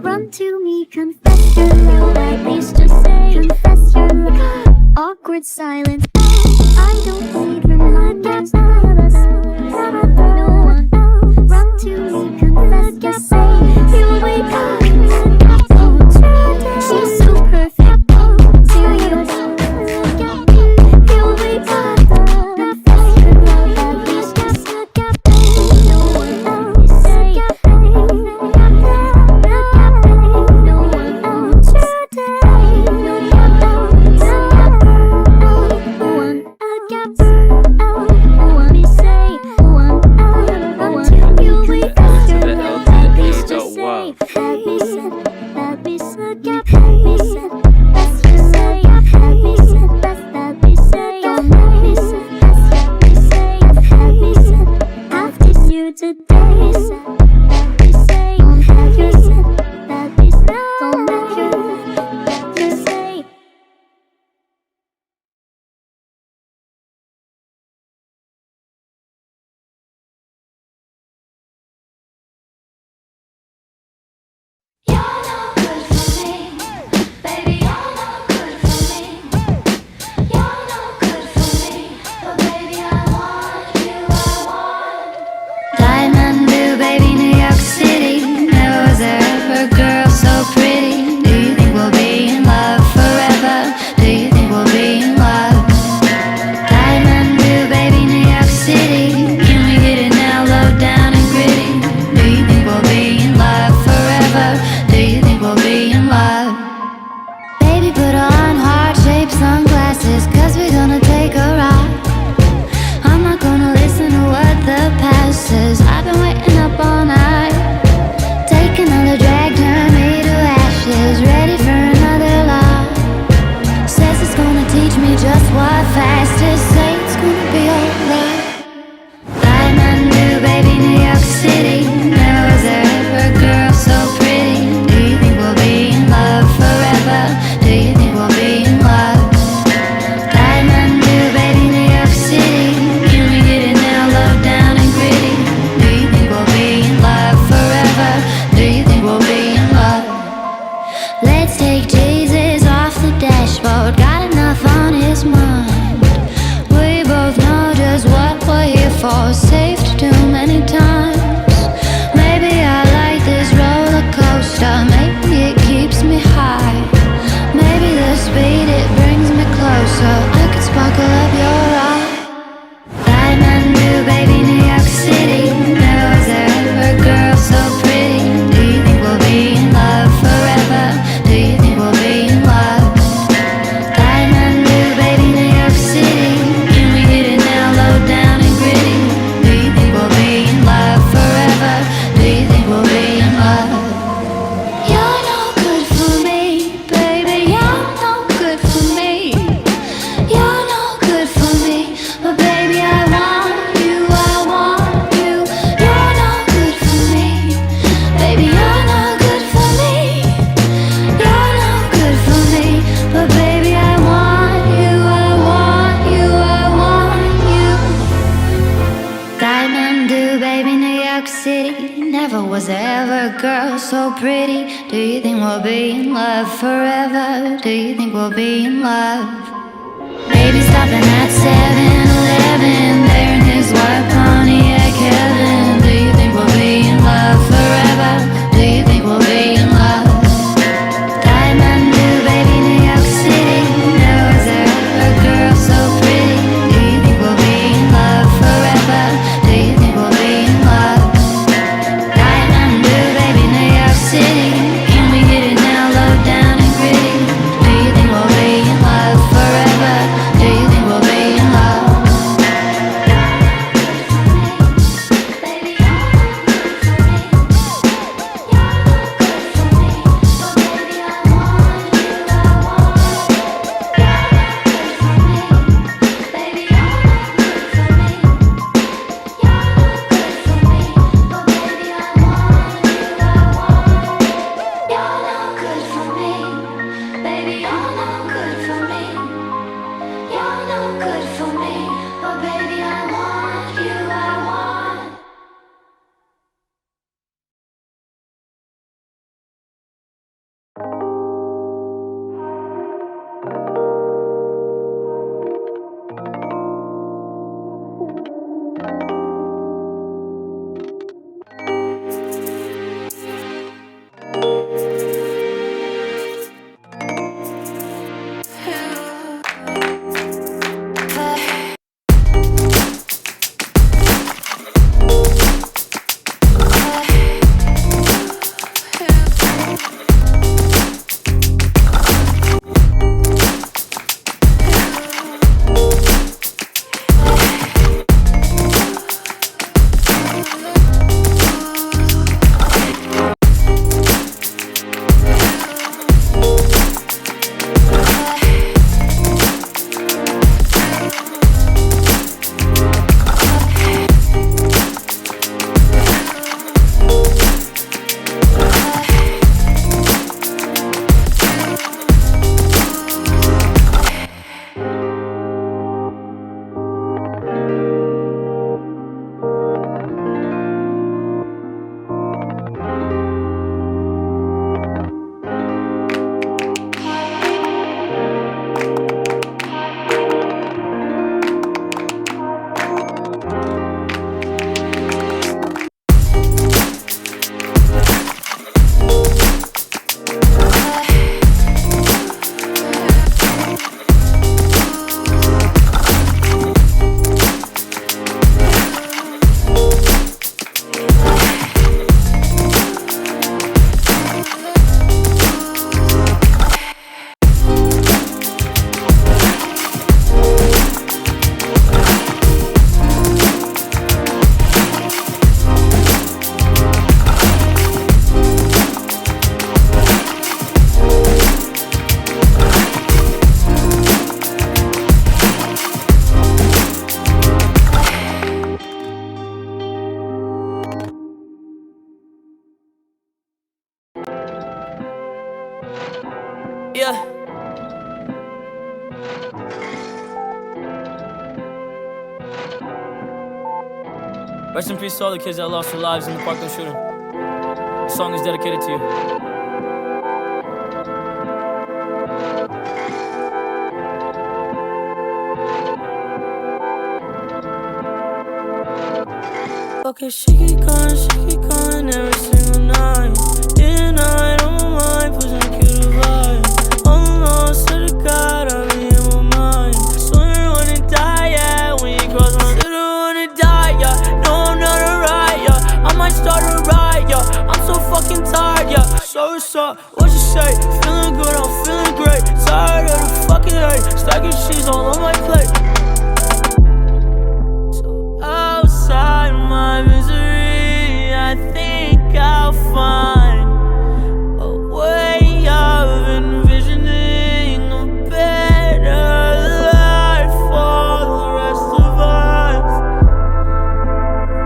Run to me, confess your love, at least just say confess your love. Awkward silence. I don't need reminders. No one. Run to me, confess, just say you wake up. She's so perfect. Do you? You wake up. Confess your love, at least just look at me. No one else say. No one else today. No one else. One against one say one. You wake up. At least just say. Let me sit. Let me look at me sit. Let's just say. Let me sit. Let me say. Let me sit. Let me say. Let me sit. After you today. Let me say. Let you sit. Let me sit. Don't let you say. You're no good for me, baby. You're no good for me. You're no good for me, but baby I want you. I want. Diamond blue, baby, New York City. Never was there ever a girl so pretty. Do you think we'll be in love forever? Do you think we'll be in love? Diamond blue, baby, New York City. Can we get it now, low down and gritty? Do you think we'll be in love forever? Do you think we'll be in love? Baby, put on heart-shaped sunglasses, 'cause we're gonna take a ride. I'm not gonna listen to what the past says. I've been waiting up all night. Take another drag, turn me to ashes. Ready for another love. Says it's gonna teach me just what fast is. Say it's gonna be alright. Diamond blue, baby, New York City. Never was there ever a girl so pretty. Do you think we'll be in love forever? Do you think we'll be in love? Diamond blue, baby, New York City. Can we get it now, low down and gritty? Do you think we'll be in love forever? Do you think we'll be in love? Let's take Jesus off the dashboard. Got enough on his mind. We both know just what we're here for. Saved too many times. Maybe I like this roller coaster. Maybe it keeps me high. Maybe the speed, it brings me closer. I could sparkle up your eye. Diamond blue, baby, New York City. Never was there ever a girl so pretty. Do you think we'll be in love forever? Do you think we'll be in love? Diamond blue, baby, New York City. Can we get it now, low down and gritty? Do you think we'll be in love forever? Do you think we'll be in love? You're no good for me, baby. You're no good for me. You're no good for me, but baby I want you. I want you. You're no good for me, baby. You're no good for me. You're no good for me, but baby I want you. I want you. I want you. Diamond blue, baby, New York City. Never was there ever a girl so pretty. Do you think we'll be in love forever? Do you think we'll be in love? Baby stopping at 7-Eleven, there in his white Pontiac Kevin. Do you think we'll be in love forever? Do you think we'll be in love? Diamond blue, baby, New York City. Never was there ever a girl so pretty. Do you think we'll be in love forever? Do you think we'll be in love? Diamond blue, baby, New York City. Can we get it now, low down and gritty? Do you think we'll be in love forever? Do you think we'll be in love? Rest in peace to all the kids that lost their lives in the Parkland shooting. This song is dedicated to you. Okay, she keep calling every single night. Day and night on my mind, pushing a cute vibe. Almost to the God, I'm in my mind. Swear I wanna die, yeah, when you cross my line. I wanna die, yeah, no I'm not alright, yeah. I might start a riot, yeah, I'm so fucking tired, yeah. So what's up, what you say? Feeling good, I'm feeling great. Tired of the fucking hate, stacking cheese all on my plate. Outside my misery, I think I'll find a way of envisioning a better life for the rest of us.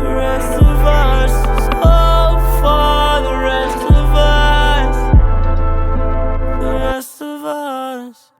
The rest of us, hope for the rest of us. The rest of us.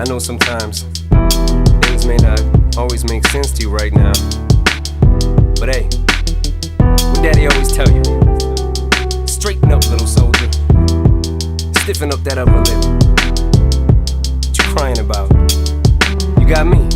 I know sometimes things may not always make sense to you right now, but hey, what Daddy always tell you, straighten up, little soldier, stiffen up that upper lip. What you crying about? You got me.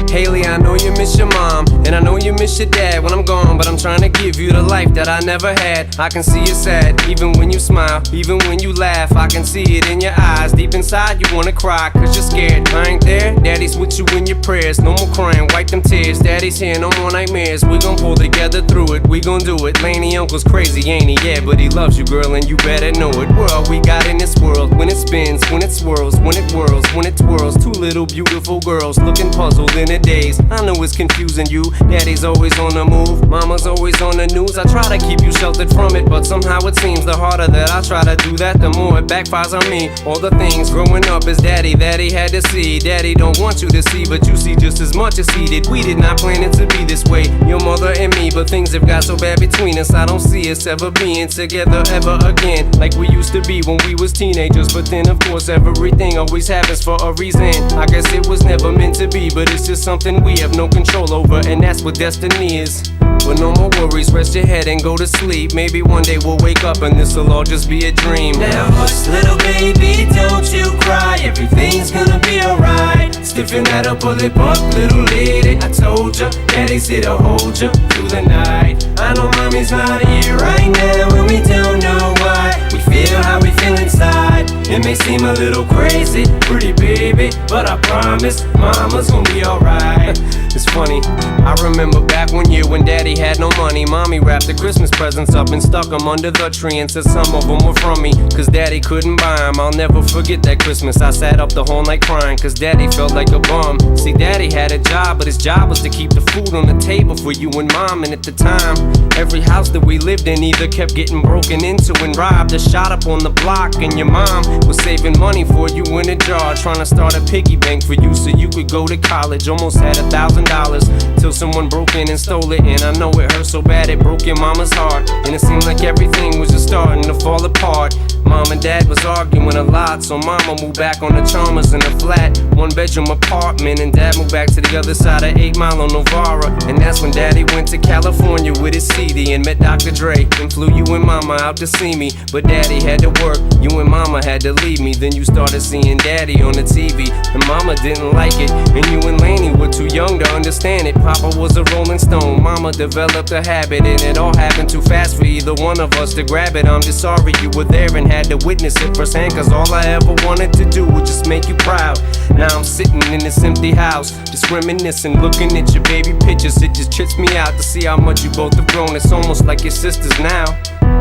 Haley, I know you miss your mom, and I know you miss your dad when I'm gone, but I'm trying to give you the life that I never had. I can see you sad, even when you smile, even when you laugh, I can see it in your eyes. Deep inside you wanna cry, cause you're scared. I ain't there, Daddy's with you in your prayers. No more crying, wipe them tears. Daddy's here, no more nightmares. We gon' pull together through it, we gon' do it. Laney uncle's crazy, ain't he? Yeah, but he loves you, girl, and you better know it. We're all we got in this world. When it spins, when it swirls, when it whirls, when it twirls. Two little beautiful girls looking puzzled in a daze. I know it's confusing you. Daddy's always on the move, mama's always on the news. I try to keep you sheltered from it, but somehow it seems the harder that I try to do that, the more it backfires on me. All the things growing up as Daddy that he had to see, Daddy don't want you to see, but you see just as much as he did. We did not plan it to be this way, your mother and me, but things have got so bad between us. I don't see us ever being together ever again, like we used to be when we was teenagers. But then of course everything always happens for a reason. I guess it was never meant to be, but it's just something we have no control over, and that's what destiny is. But no more worries, rest your head and go to sleep. Maybe one day we'll wake up and this'll all just be a dream. Now hush, little baby, don't you cry, everything's gonna be alright. Stiffen that upper lip up, little lady, I told ya, Daddy's here to hold ya through the night. I know mommy's not here right now, and we don't know why. We feel how we feel inside, It may seem a little crazy, pretty baby, but I promise mama's gonna be alright. It's funny, I remember back one year when daddy had no money. Mommy wrapped the Christmas presents up and stuck them under the tree and said some of them were from me, cause daddy couldn't buy them. I'll never forget that Christmas. I sat up the whole night crying cause daddy felt like a bum. See, daddy had a job, but his job was to keep the food on the table for you and mom. And at the time, every house that we lived in either kept getting broken into and robbed or shot up on the block. And your mom was saving money for you in a jar, trying to start a piggy bank for you so you could go to college. Almost had $1,000 till someone broke in and stole it. And I know it hurt so bad it broke your mama's heart. And it seemed like everything was just starting to fall apart. Mom and dad was arguing a lot, so mama moved back on the Chalmers in a flat 1-bedroom apartment, and dad moved back to the other side of 8 Mile on Novara. And that's when daddy went to California with his CD and met Dr. Dre and flew you and mama out to see me. But daddy had to work, you and mama had to leave me. Then you started seeing daddy on the TV, and mama didn't like it, and you and Laney were too young to understand it. Papa was a Rolling Stone, mama developed a habit, and it all happened too fast for either one of us to grab it. I'm just sorry you were there and had to witness it firsthand, cause all I ever wanted to do was just make you proud. Now I'm sitting in this empty house, just reminiscing, looking at your baby pictures. It just trips me out to see how much you both have grown. It's almost like your sisters now.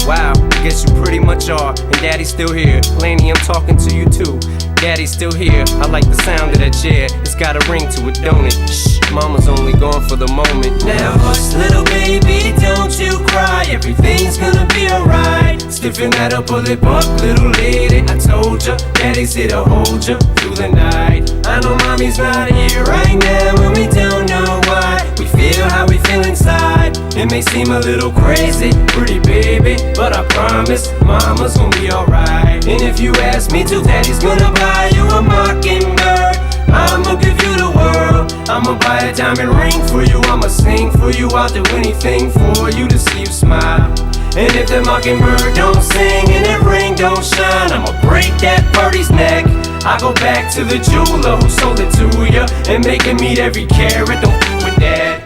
Wow, I guess you pretty much are. And daddy's still here. Laney, I'm talking to you too. Daddy's still here. I like the sound of that chair. It's got a ring to it, don't it? Shh, mama's only gone for the moment. Now hush, little baby, don't you cry. Everything's gonna be alright. Stiffen that upper lip up, little lady. I told ya, daddy's here to hold ya through the night. I know mommy's not here right now, and we don't know why. We feel how we feel inside. It may seem a little crazy, pretty baby, but I promise mama's gonna be alright. And if you ask me to, daddy's gonna buy you a mockingbird. I'ma give you the world. I'ma buy a diamond ring for you. I'ma sing for you. I'll do anything for you to see you smile. And if that mockingbird don't sing and that ring don't shine, I'ma break that birdie's neck. I go back to the jeweler who sold it to ya and make him eat every carat. Don't f with that.